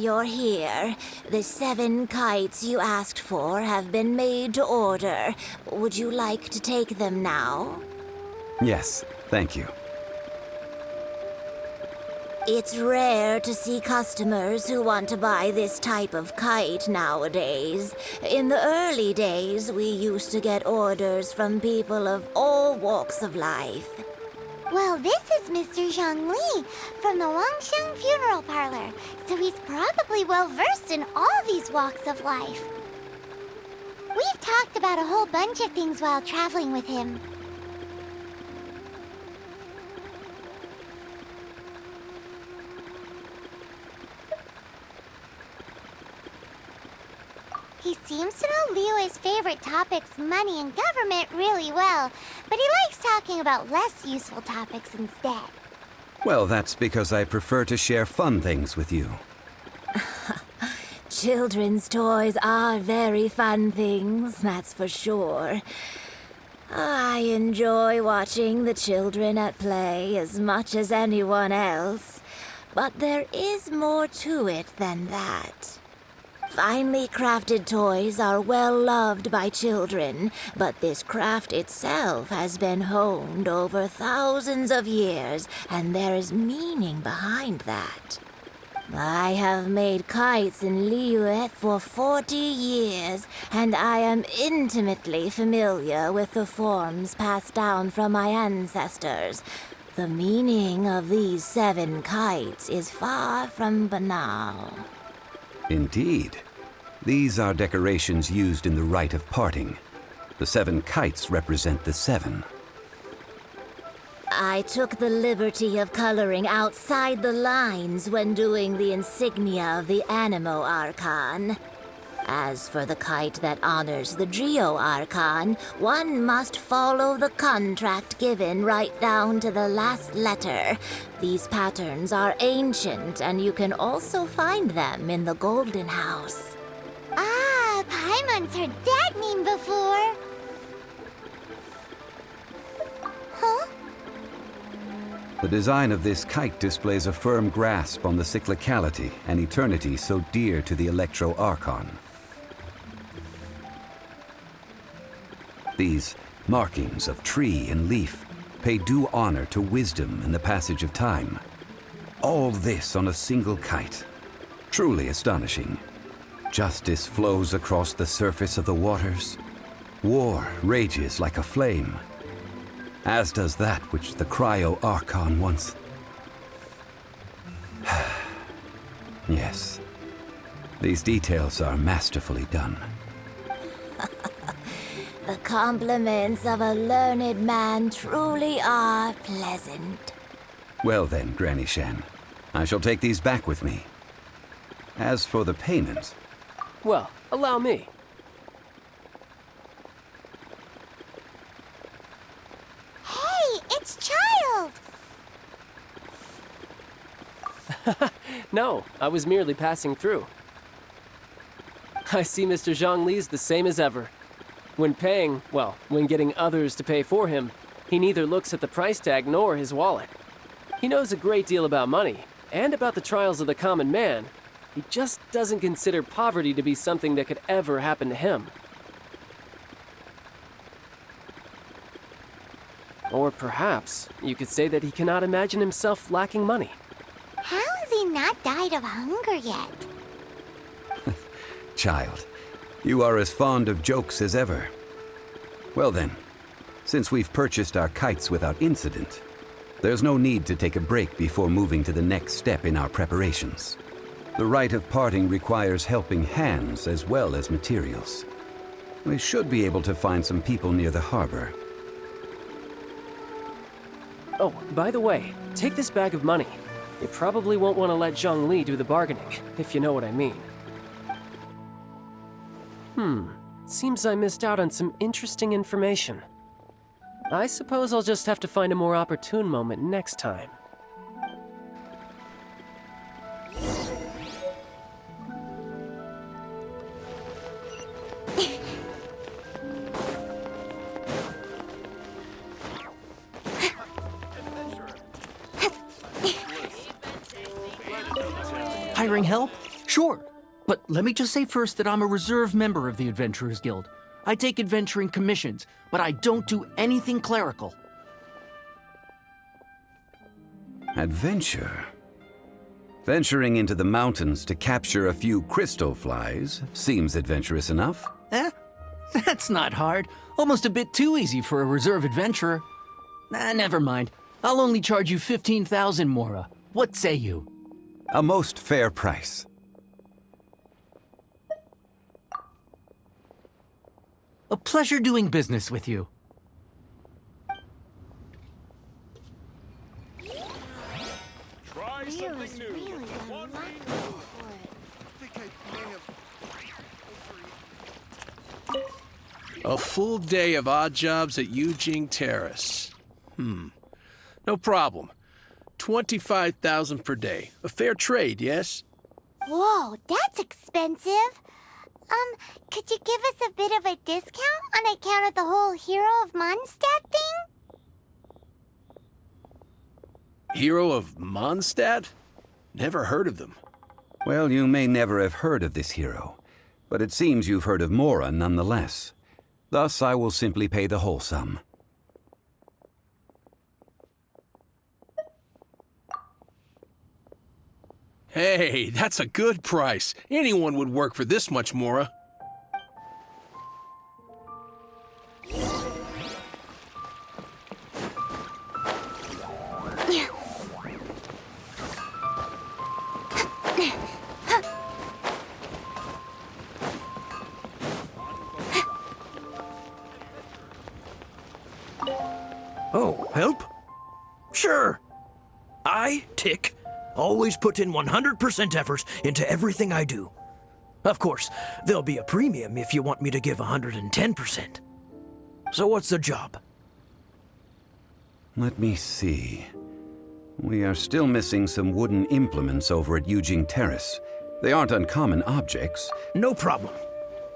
You're here. The 7 kites you asked for have been made to order. Would you like to take them now? Yes, thank you. It's rare to see customers who want to buy this type of kite nowadays. In the early days, we used to get orders from people of all walks of life. Well, this is Mr. Zhongli from the Wangsheng Funeral Parlor, so he's probably well-versed in all these walks of life. We've talked about a whole bunch of things while traveling with him. He seems to know Liyue's favorite topics, money and government, really well, but he likes talking about less useful topics instead. Well, that's because I prefer to share fun things with you. Children's toys are very fun things, that's for sure. I enjoy watching the children at play as much as anyone else, but there is more to it than that. Finely crafted toys are well loved by children, but this craft itself has been honed over thousands of years, and there is meaning behind that. I have made kites in Liyue for 40 years, and I am intimately familiar with the forms passed down from my ancestors. The meaning of these 7 kites is far from banal. Indeed. These are decorations used in the rite of parting. The 7 kites represent the 7. I took the liberty of coloring outside the lines when doing the insignia of the Animo Archon. As for the kite that honors the Geo Archon, one must follow the contract given right down to the last letter. These patterns are ancient, and you can also find them in the Golden House. Ah, Paimon's heard that name before. Huh? The design of this kite displays a firm grasp on the cyclicality and eternity so dear to the Electro Archon. These markings of tree and leaf pay due honor to wisdom and the passage of time. All this on a single kite. Truly astonishing. Justice flows across the surface of the waters. War rages like a flame, as does that which the Cryo Archon once... Yes, these details are masterfully done. The compliments of a learned man truly are pleasant. Well then, Granny Shen, I shall take these back with me. As for the payment... Well, allow me. Hey, it's Child! No, I was merely passing through. I see Mr. Zhongli's the same as ever. When paying, well, when getting others to pay for him, he neither looks at the price tag nor his wallet. He knows a great deal about money, and about the trials of the common man. He just doesn't consider poverty to be something that could ever happen to him. Or perhaps you could say that he cannot imagine himself lacking money. How has he not died of hunger yet? Child, you are as fond of jokes as ever. Well then, since we've purchased our kites without incident, there's no need to take a break before moving to the next step in our preparations. The rite of parting requires helping hands as well as materials. We should be able to find some people near the harbor. Oh, by the way, take this bag of money. You probably won't want to let Zhongli do the bargaining, if you know what I mean. Seems I missed out on some interesting information. I suppose I'll just have to find a more opportune moment next time. Hiring help? Sure, but let me just say first that I'm a reserve member of the Adventurers Guild. I take adventuring commissions, but I don't do anything clerical. Adventure? Venturing into the mountains to capture a few crystal flies seems adventurous enough. Eh? That's not hard. Almost a bit too easy for a reserve adventurer. Never mind. I'll only charge you 15,000 Mora. What say you? A most fair price. A pleasure doing business with you. Try something new. Really One got week. lucky for it. A full day of odd jobs at Eugene Terrace. No problem. 25,000 per day. A fair trade, yes? Whoa, that's expensive. Could you give us a bit of a discount on account of the whole Hero of Mondstadt thing? Hero of Mondstadt? Never heard of them. Well, you may never have heard of this hero, but it seems you've heard of Mora nonetheless. Thus, I will simply pay the whole sum. Hey, that's a good price. Anyone would work for this much, Mora. Oh, help? Sure. I, Tick, always put in 100% effort into everything I do. Of course, there'll be a premium if you want me to give 110%. So what's the job? Let me see. We are still missing some wooden implements over at Eugene Terrace. They aren't uncommon objects. No problem.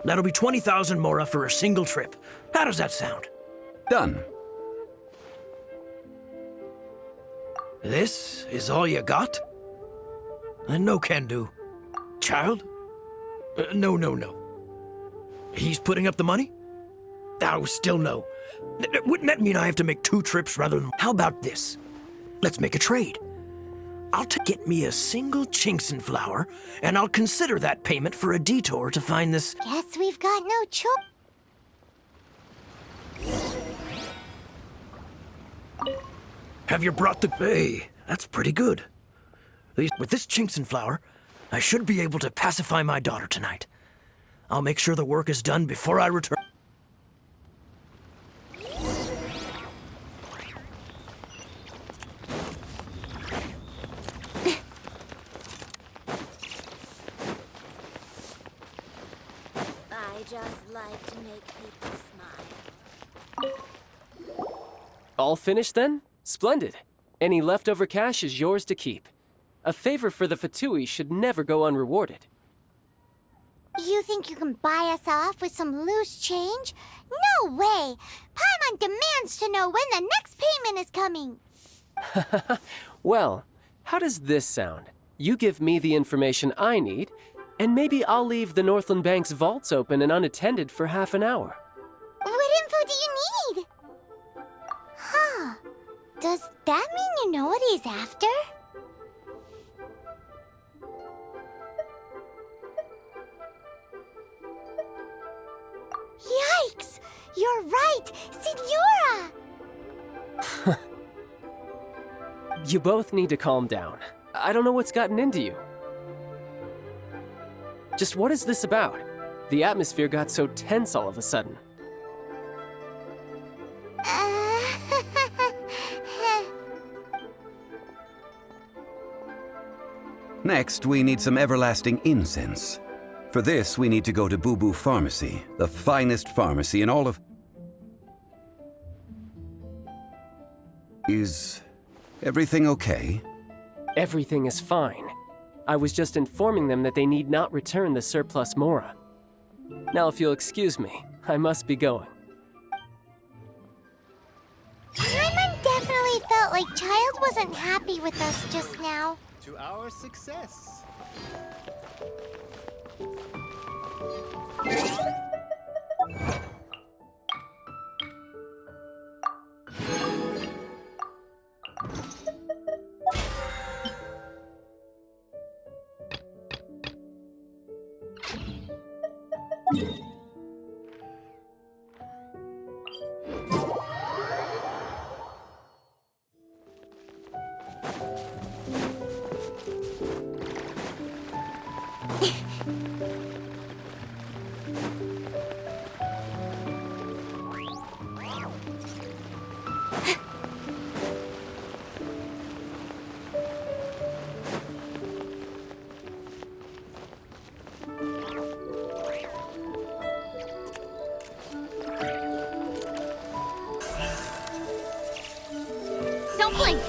That'll be 20,000 Mora for a single trip. How does that sound? Done. This is all you got? No can do. Child? No. He's putting up the money? Oh, still no. Wouldn't that mean I have to make 2 trips rather than... How about this? Let's make a trade. I'll get me a single Chinxin flower, and I'll consider that payment for a detour to find this... Guess we've got no choice. Have you brought the... Hey, that's pretty good. With this Chinxin flower, I should be able to pacify my daughter tonight. I'll make sure the work is done before I return. I just like to make people smile. All finished then? Splendid. Any leftover cash is yours to keep. A favor for the Fatui should never go unrewarded. You think you can buy us off with some loose change? No way! Paimon demands to know when the next payment is coming. Well, how does this sound? You give me the information I need, and maybe I'll leave the Northland Bank's vaults open and unattended for half an hour. What info do you need? Huh. Does that mean you know what he's after? Yikes! You're right! Signora! You both need to calm down. I don't know what's gotten into you. Just what is this about? The atmosphere got so tense all of a sudden. Next, we need some everlasting incense. For this, we need to go to Boo Boo Pharmacy, the finest pharmacy in all of... Is everything okay? Everything is fine. I was just informing them that they need not return the surplus Mora. Now, if you'll excuse me, I must be going. Paimon definitely felt like Child wasn't happy with us just now. To our success. Don't blink.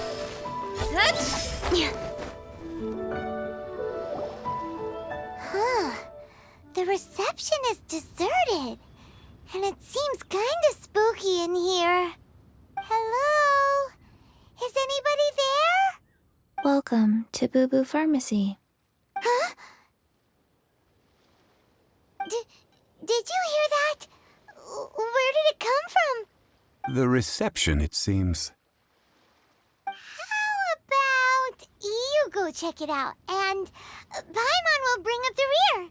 Huh. The reception is deserted. And it seems kinda spooky in here. Hello? Is anybody there? Welcome to Boo Boo Pharmacy. Huh? Did you hear that? Where did it come from? The reception, it seems. How about you go check it out, and Paimon will bring up the rear.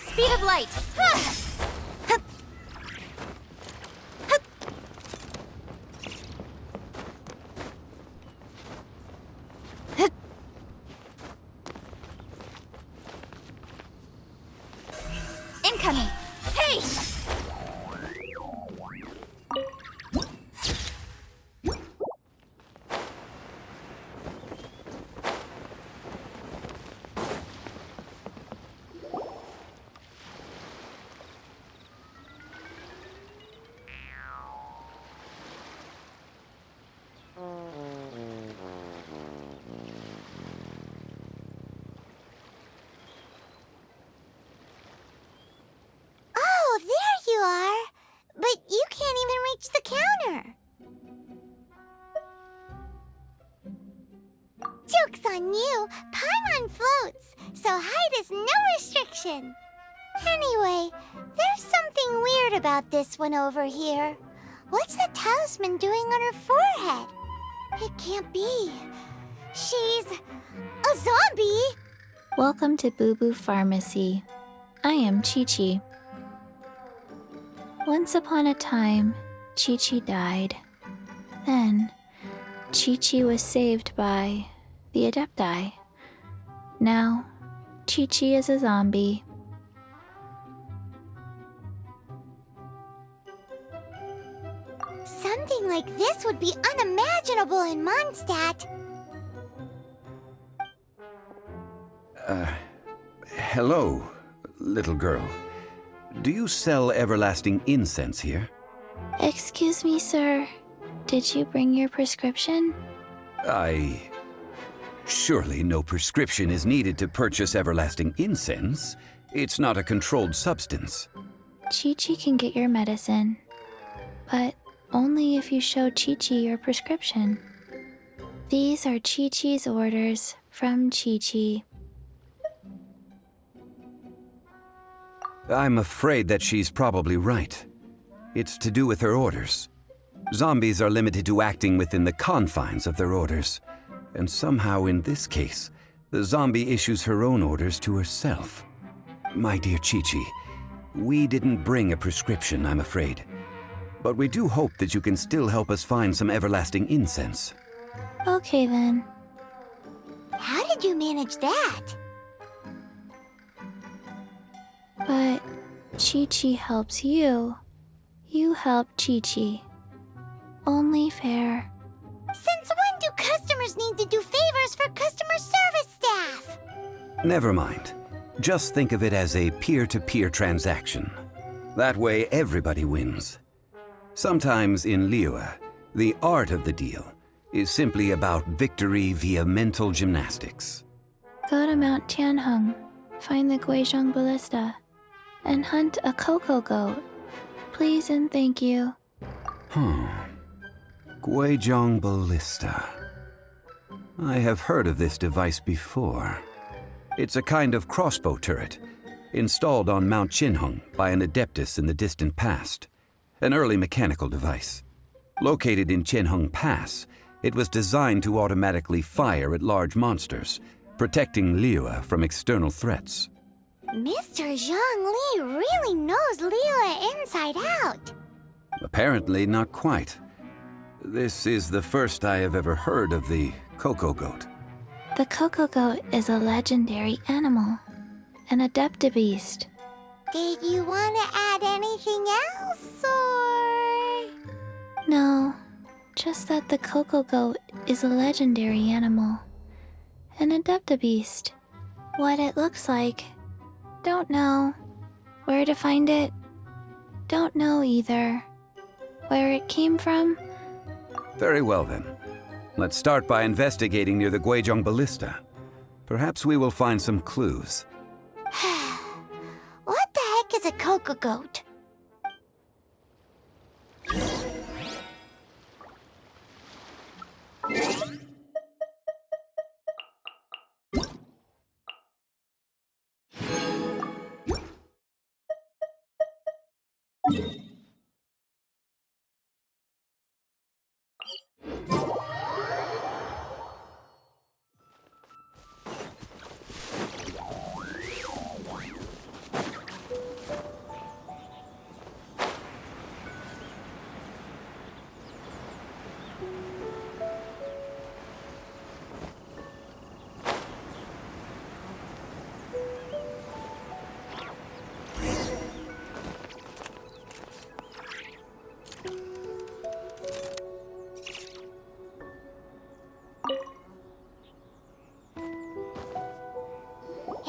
Speed of light. Incoming. Hey! Oh, there you are. But you can't even reach the counter. Joke's on you. Paimon floats, so height is no restriction. Anyway, there's something weird about this one over here. What's the talisman doing on her forehead? It can't be. She's a zombie. Welcome to Boo Boo Pharmacy. I am Chi-Chi. Once upon a time, Chi-Chi died. Then, Chi-Chi was saved by the Adepti. Now, Chi-Chi is a zombie. Something like this would be unimaginable in Mondstadt. Hello, little girl. Do you sell everlasting incense here? Excuse me, sir. Did you bring your prescription? Surely no prescription is needed to purchase everlasting incense. It's not a controlled substance. Chi-Chi can get your medicine, but only if you show Chi-Chi your prescription. These are Chi-Chi's orders from Chi-Chi. I'm afraid that she's probably right. It's to do with her orders. Zombies are limited to acting within the confines of their orders. And somehow in this case, the zombie issues her own orders to herself. My dear Chi-Chi, we didn't bring a prescription, I'm afraid. But we do hope that you can still help us find some everlasting incense. Okay then. How did you manage that? But Chi-Chi helps you. You help Chi-Chi. Only fair. Since when do customers need to do favors for customer service staff? Never mind. Just think of it as a peer-to-peer transaction. That way everybody wins. Sometimes in Liyue, the art of the deal is simply about victory via mental gymnastics. Go to Mount Tianheng, find the Guizhong Ballista, and hunt a cocoa goat. Please and thank you. Guizhong Ballista. I have heard of this device before. It's a kind of crossbow turret, installed on Mount Qinheng by an adeptus in the distant past. An early mechanical device. Located in Qianheng Pass, It was designed to automatically fire at large monsters, protecting Liyue from external threats. Mr. Zhongli really knows Liyue inside out. Apparently not quite. This is the first I have ever heard of the Coco Goat. The Coco Goat is a legendary animal, an adeptabeast. Did you want to add anything else, or...? No, just that the Coco Goat is a legendary animal, an adeptabeast. What it looks like, don't know. Where to find it, don't know either. Where it came from? Very well then. Let's start by investigating near the Guizhong Ballista. Perhaps we will find some clues. What the heck is a Coco Goat?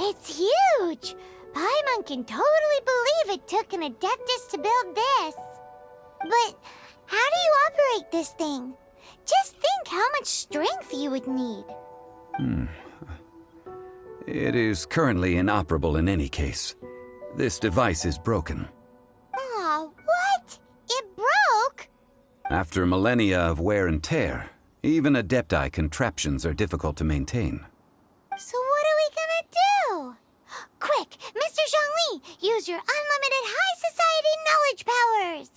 It's huge! Paimon can totally believe it took an Adeptus to build this. But how do you operate this thing? Just think how much strength you would need. It is currently inoperable in any case. This device is broken. Aw, what? It broke? After millennia of wear and tear, even Adepti contraptions are difficult to maintain. So what are we gonna do? Quick, Mr. Zhongli, use your unlimited high society knowledge powers!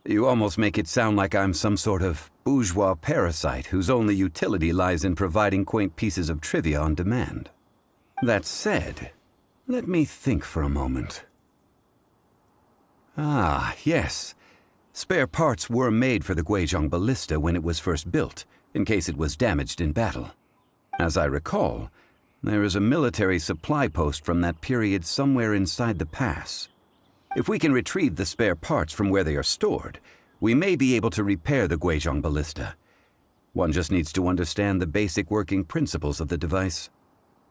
You almost make it sound like I'm some sort of bourgeois parasite whose only utility lies in providing quaint pieces of trivia on demand. That said, let me think for a moment. Ah, yes. Spare parts were made for the Guizhong Ballista when it was first built, in case it was damaged in battle. As I recall, there is a military supply post from that period somewhere inside the pass. If we can retrieve the spare parts from where they are stored, we may be able to repair the Guizhong Ballista. One just needs to understand the basic working principles of the device.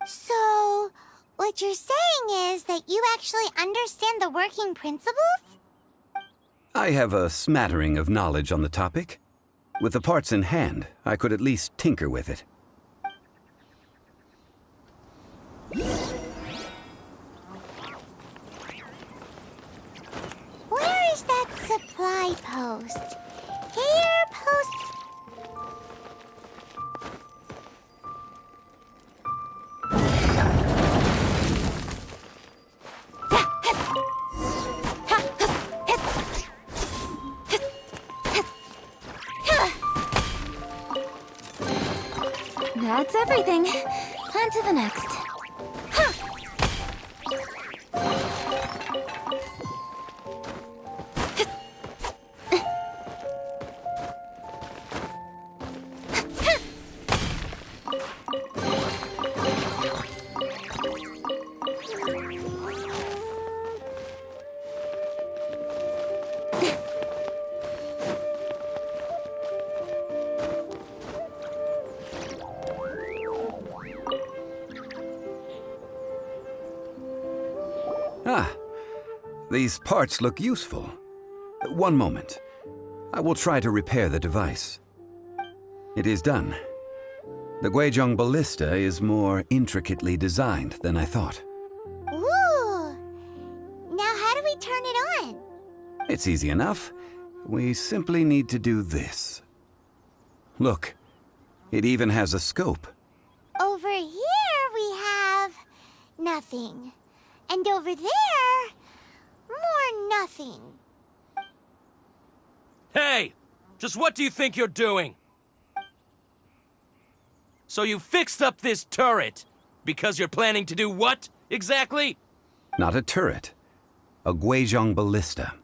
So, what you're saying is that you actually understand the working principles? I have a smattering of knowledge on the topic. With the parts in hand, I could at least tinker with it. Where is that supply post? Here, post... That's everything. On to the next. Ah, these parts look useful. One moment. I will try to repair the device. It is done. The Guizhong Ballista is more intricately designed than I thought. Ooh! Now how do we turn it on? It's easy enough. We simply need to do this. Look, it even has a scope. Over here we have... nothing. And over there... more nothing. Hey! Just what do you think you're doing? So you fixed up this turret because you're planning to do what, exactly? Not a turret. A Guizhong ballista.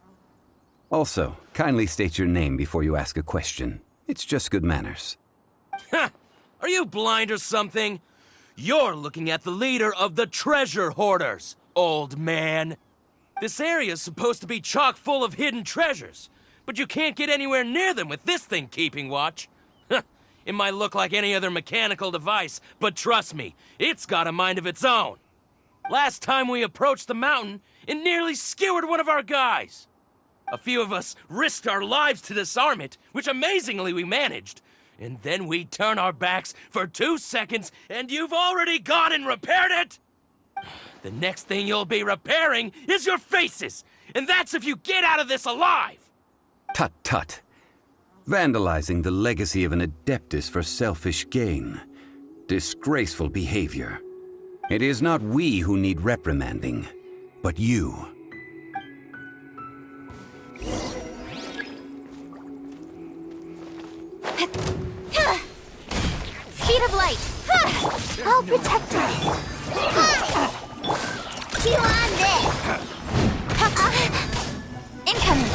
Also, kindly state your name before you ask a question. It's just good manners. Ha! Are you blind or something? You're looking at the leader of the treasure hoarders, old man. This area's supposed to be chock full of hidden treasures, but you can't get anywhere near them with this thing keeping watch. It might look like any other mechanical device, but trust me, it's got a mind of its own. Last time we approached the mountain, it nearly skewered one of our guys. A few of us risked our lives to disarm it, which amazingly we managed. And then we turn our backs for 2 seconds, and you've already gone and repaired it? The next thing you'll be repairing is your faces, and that's if you get out of this alive! Tut tut. Vandalizing the legacy of an Adeptus for selfish gain. Disgraceful behavior. It is not we who need reprimanding, but you. Speed of light! I'll protect us! Chew on this! Incoming!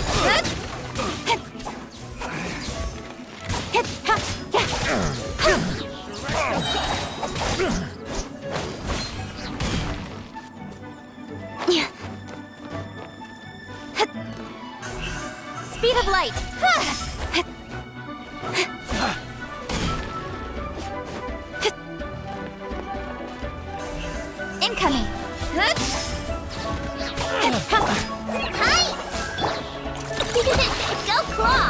Speed of light! Incoming! Hi! Go claw!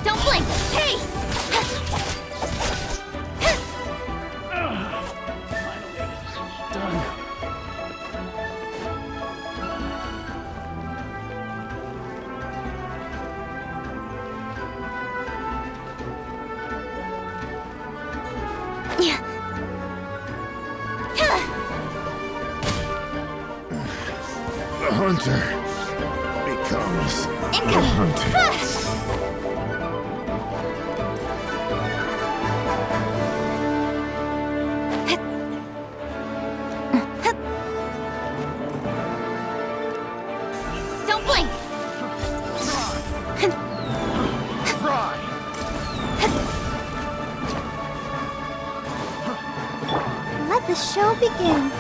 Don't blink! Hey! The hunter becomes the hunted. Don't blink! Try! Let the show begin.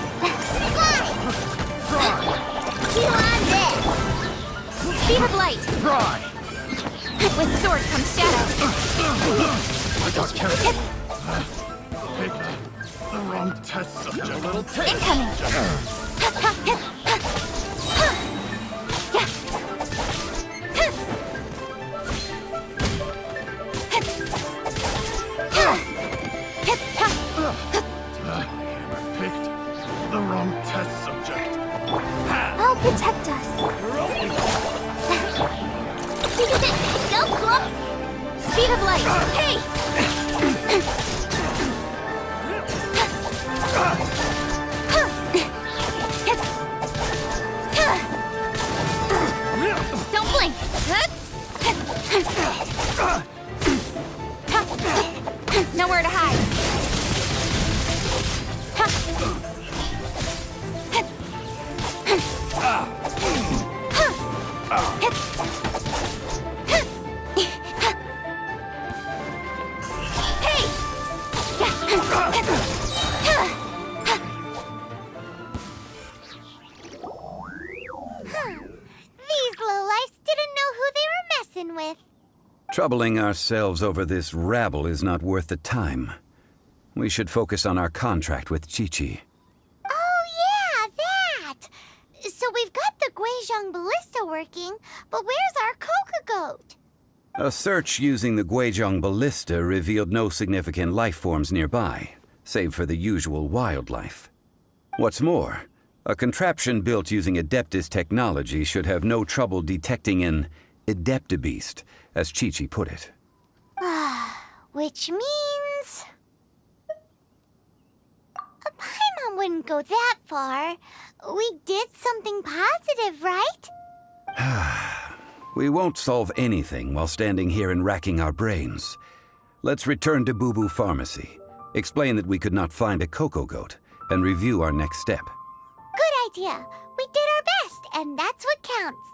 Chew on this! Speed of light! Try! With sword comes shadow. I got carried. Picked the wrong test subject. A little taste. Incoming! Picked the wrong test subject. I'll protect us. Go, Club! Speed of light! Hey! Don't blink! Nowhere to hide. These lowlifes didn't know who they were messing with. Troubling ourselves over this rabble is not worth the time. We should focus on our contract with Chi-Chi. Oh, yeah, that! So we've got the Guizhong ballista working, but where's our Coca goat? A search using the Guizhong ballista revealed no significant life forms nearby, save for the usual wildlife. What's more, a contraption built using Adeptus technology should have no trouble detecting an Adeptabeast, as Chi-Chi put it. Which means... Paimon wouldn't go that far. We did something positive, right? We won't solve anything while standing here and racking our brains. Let's return to Boo Boo Pharmacy, explain that we could not find a Coco Goat, and review our next step. Good idea. We did our best, and that's what counts.